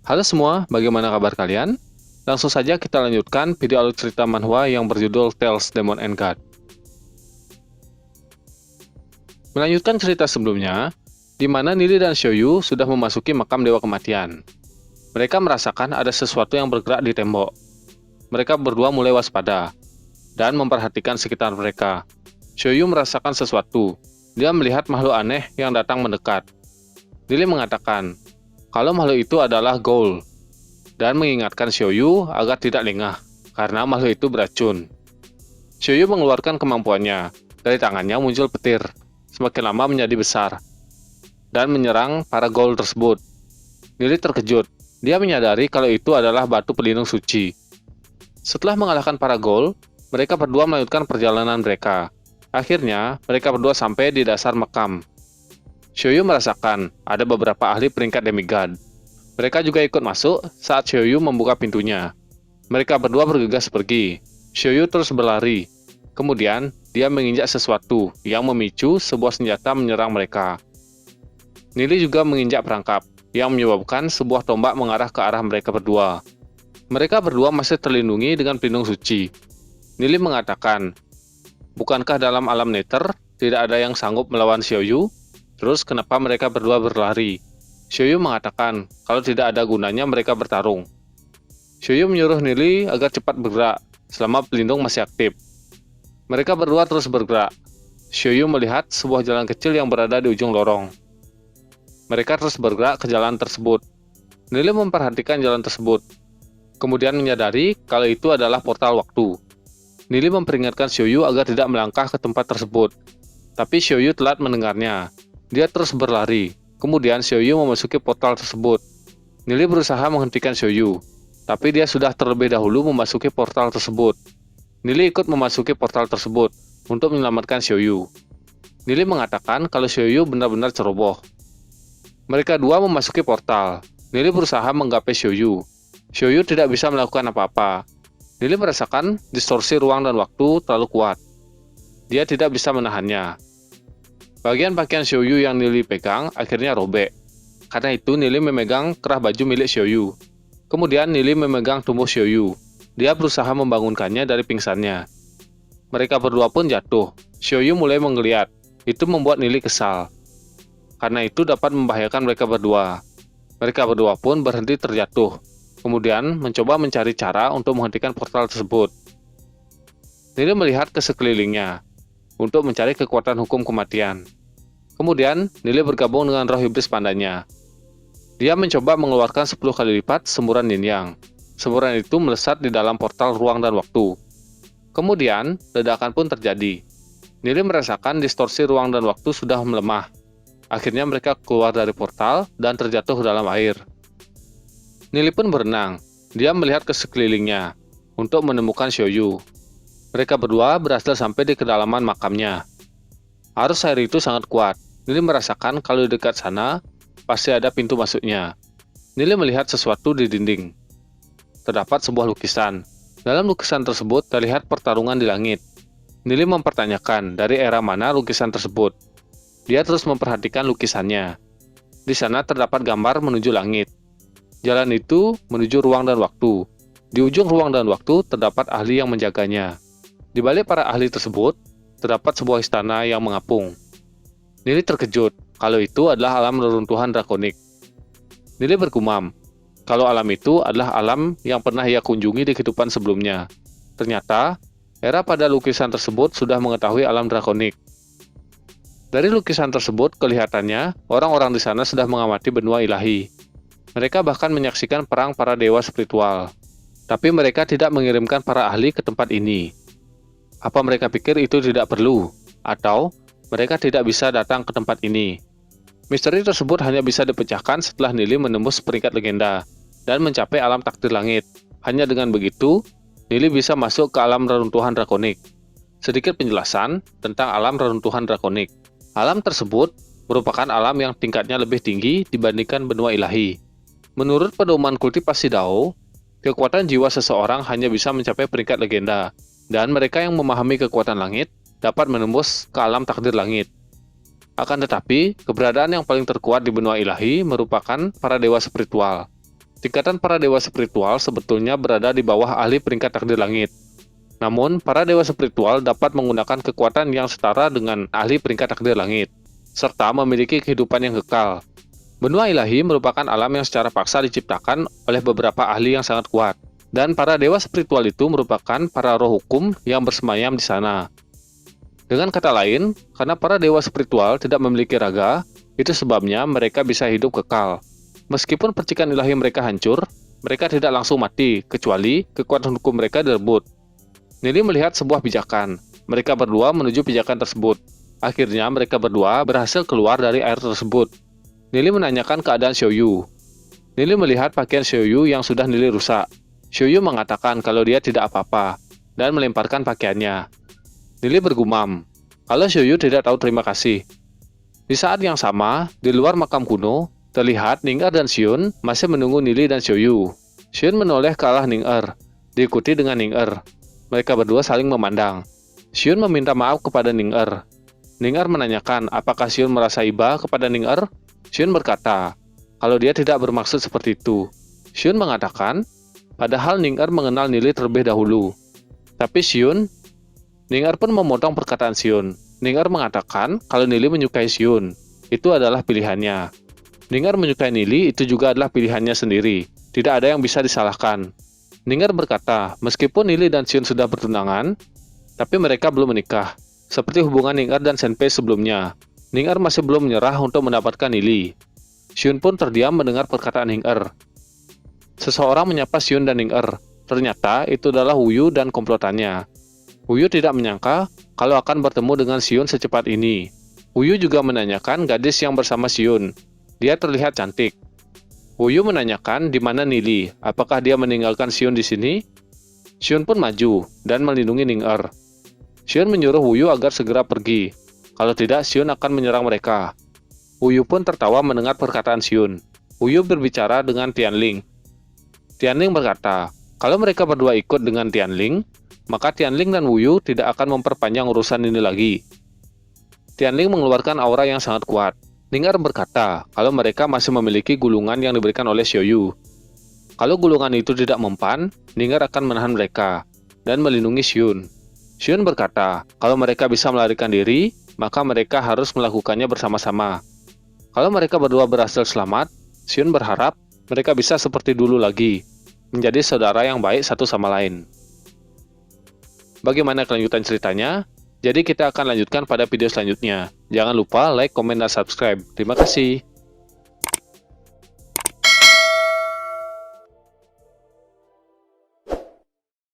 Halo semua, bagaimana kabar kalian? Langsung saja kita lanjutkan video alur cerita manhwa yang berjudul Tales Demon and God. Melanjutkan cerita sebelumnya, di mana Nili dan Xiaoyu sudah memasuki makam Dewa Kematian. Mereka merasakan ada sesuatu yang bergerak di tembok. Mereka berdua mulai waspada dan memperhatikan sekitar mereka. Xiaoyu merasakan sesuatu. Dia melihat makhluk aneh yang datang mendekat. Nili mengatakan kalau makhluk itu adalah Ghoul dan mengingatkan Xiaoyu agar tidak lengah karena makhluk itu beracun. Xiaoyu mengeluarkan kemampuannya. Dari tangannya muncul petir, semakin lama menjadi besar, dan menyerang para Ghoul tersebut. Nili terkejut. Dia menyadari kalau itu adalah batu pelindung suci. Setelah mengalahkan para Ghoul, mereka berdua melanjutkan perjalanan mereka. Akhirnya, mereka berdua sampai di dasar makam. Xiaoyu merasakan ada beberapa ahli peringkat demigod. Mereka juga ikut masuk saat Xiaoyu membuka pintunya. Mereka berdua bergegas pergi. Xiaoyu terus berlari. Kemudian, dia menginjak sesuatu yang memicu sebuah senjata menyerang mereka. Nili juga menginjak perangkap, yang menyebabkan sebuah tombak mengarah ke arah mereka berdua. Mereka berdua masih terlindungi dengan pelindung suci. Nili mengatakan, bukankah dalam alam nether tidak ada yang sanggup melawan Xiaoyu? Terus kenapa mereka berdua berlari? Xiaoyu mengatakan kalau tidak ada gunanya mereka bertarung. Xiaoyu menyuruh Nili agar cepat bergerak selama pelindung masih aktif. Mereka berdua terus bergerak. Xiaoyu melihat sebuah jalan kecil yang berada di ujung lorong. Mereka terus bergerak ke jalan tersebut. Nili memperhatikan jalan tersebut, kemudian menyadari kalau itu adalah portal waktu. Nili memperingatkan Xiaoyu agar tidak melangkah ke tempat tersebut, tapi Xiaoyu telat mendengarnya. Dia terus berlari. Kemudian Xiaoyu memasuki portal tersebut. Nili berusaha menghentikan Xiaoyu, tapi dia sudah terlebih dahulu memasuki portal tersebut. Nili ikut memasuki portal tersebut untuk menyelamatkan Xiaoyu. Nili mengatakan kalau Xiaoyu benar-benar ceroboh. Mereka dua memasuki portal. Nili berusaha menggapai Xiaoyu. Xiaoyu tidak bisa melakukan apa-apa. Nili merasakan distorsi ruang dan waktu terlalu kuat. Dia tidak bisa menahannya. Bagian pakaian Xiaoyu yang Nili pegang akhirnya robek. Karena itu Nili memegang kerah baju milik Xiaoyu. Kemudian Nili memegang tubuh Xiaoyu. Dia berusaha membangunkannya dari pingsannya. Mereka berdua pun jatuh. Xiaoyu mulai menggeliat. Itu membuat Nili kesal. Karena itu dapat membahayakan mereka berdua. Mereka berdua pun berhenti terjatuh. Kemudian mencoba mencari cara untuk menghentikan portal tersebut. Nili melihat ke sekelilingnya untuk mencari kekuatan hukum kematian. Kemudian, Nili bergabung dengan roh iblis pandanya. Dia mencoba mengeluarkan 10 kali lipat semburan yin yang. Semburan itu melesat di dalam portal ruang dan waktu. Kemudian, ledakan pun terjadi. Nili merasakan distorsi ruang dan waktu sudah melemah. Akhirnya mereka keluar dari portal dan terjatuh ke dalam air. Nili pun berenang. Dia melihat ke sekelilingnya untuk menemukan Xiaoyu. Mereka berdua berhasil sampai di kedalaman makamnya. Arus air itu sangat kuat. Nili merasakan kalau di dekat sana pasti ada pintu masuknya. Nili melihat sesuatu di dinding. Terdapat sebuah lukisan. Dalam lukisan tersebut terlihat pertarungan di langit. Nili mempertanyakan dari era mana lukisan tersebut. Dia terus memperhatikan lukisannya. Di sana terdapat gambar menuju langit. Jalan itu menuju ruang dan waktu. Di ujung ruang dan waktu terdapat ahli yang menjaganya. Di balik para ahli tersebut, terdapat sebuah istana yang mengapung. Nili terkejut kalau itu adalah alam reruntuhan drakonik. Nili bergumam kalau alam itu adalah alam yang pernah ia kunjungi di kehidupan sebelumnya. Ternyata, era pada lukisan tersebut sudah mengetahui alam drakonik. Dari lukisan tersebut, kelihatannya orang-orang di sana sudah mengamati benua ilahi. Mereka bahkan menyaksikan perang para dewa spiritual. Tapi mereka tidak mengirimkan para ahli ke tempat ini. Apa mereka pikir itu tidak perlu? Atau mereka tidak bisa datang ke tempat ini? Misteri tersebut hanya bisa dipecahkan setelah Nili menembus peringkat legenda dan mencapai alam takdir langit. Hanya dengan begitu, Nili bisa masuk ke alam reruntuhan drakonik. Sedikit penjelasan tentang alam reruntuhan drakonik. Alam tersebut merupakan alam yang tingkatnya lebih tinggi dibandingkan benua ilahi. Menurut pedoman kultivasi Dao, kekuatan jiwa seseorang hanya bisa mencapai peringkat legenda, dan mereka yang memahami kekuatan langit dapat menembus ke alam takdir langit. Akan tetapi, keberadaan yang paling terkuat di benua ilahi merupakan para dewa spiritual. Tingkatan para dewa spiritual sebetulnya berada di bawah ahli peringkat takdir langit. Namun, para dewa spiritual dapat menggunakan kekuatan yang setara dengan ahli peringkat takdir langit, serta memiliki kehidupan yang kekal. Benua ilahi merupakan alam yang secara paksa diciptakan oleh beberapa ahli yang sangat kuat, dan para dewa spiritual itu merupakan para roh hukum yang bersemayam di sana. Dengan kata lain, karena para dewa spiritual tidak memiliki raga, itu sebabnya mereka bisa hidup kekal. Meskipun percikan ilahi mereka hancur, mereka tidak langsung mati, kecuali kekuatan hukum mereka direbut. Nili melihat sebuah pijakan. Mereka berdua menuju pijakan tersebut. Akhirnya mereka berdua berhasil keluar dari air tersebut. Nili menanyakan keadaan Xiaoyu. Nili melihat pakaian Xiaoyu yang sudah Nili rusak. Xiaoyu mengatakan kalau dia tidak apa-apa, dan melemparkan pakaiannya. Nili bergumam, kalau Xiaoyu tidak tahu terima kasih. Di saat yang sama, di luar makam kuno, terlihat Ning Er dan Xion masih menunggu Nili dan Xiaoyu. Xion menoleh ke arah Ning Er, diikuti dengan Ning Er. Mereka berdua saling memandang. Xion meminta maaf kepada Ning Er. Ning Er menanyakan apakah Xion merasa iba kepada Ning Er. Xion berkata, kalau dia tidak bermaksud seperti itu. Xion mengatakan, padahal Ning Er mengenal Nili terlebih dahulu. Tapi Ning Er pun memotong perkataan Xion. Ning Er mengatakan kalau Nili menyukai Xion. Itu adalah pilihannya. Ning Er menyukai Nili itu juga adalah pilihannya sendiri. Tidak ada yang bisa disalahkan. Ning Er berkata, meskipun Nili dan Xion sudah bertunangan, tapi mereka belum menikah. Seperti hubungan Ning Er dan Senpei sebelumnya. Ning Er masih belum menyerah untuk mendapatkan Nili. Xion pun terdiam mendengar perkataan Ning Er. Seseorang menyapa Xion dan Ning Er. Ternyata itu adalah Wuyu dan komplotannya. Wuyu tidak menyangka kalau akan bertemu dengan Xion secepat ini. Wuyu juga menanyakan gadis yang bersama Xion. Dia terlihat cantik. Wuyu menanyakan di mana Nili, apakah dia meninggalkan Xion di sini? Xion pun maju dan melindungi Ning Er. Xion menyuruh Wuyu agar segera pergi. Kalau tidak, Xion akan menyerang mereka. Wuyu pun tertawa mendengar perkataan Xion. Wuyu berbicara dengan Tianling. Tianling berkata, kalau mereka berdua ikut dengan Tianling, maka Tianling dan Wuyu tidak akan memperpanjang urusan ini lagi. Tianling mengeluarkan aura yang sangat kuat. Ning Er berkata kalau mereka masih memiliki gulungan yang diberikan oleh Xiaoyu. Kalau gulungan itu tidak mempan, Ning Er akan menahan mereka dan melindungi Xion. Xion berkata kalau mereka bisa melarikan diri, maka mereka harus melakukannya bersama-sama. Kalau mereka berdua berhasil selamat, Xion berharap mereka bisa seperti dulu lagi, menjadi saudara yang baik satu sama lain. Bagaimana kelanjutan ceritanya? Jadi kita akan lanjutkan pada video selanjutnya. Jangan lupa like, komen, dan subscribe. Terima kasih.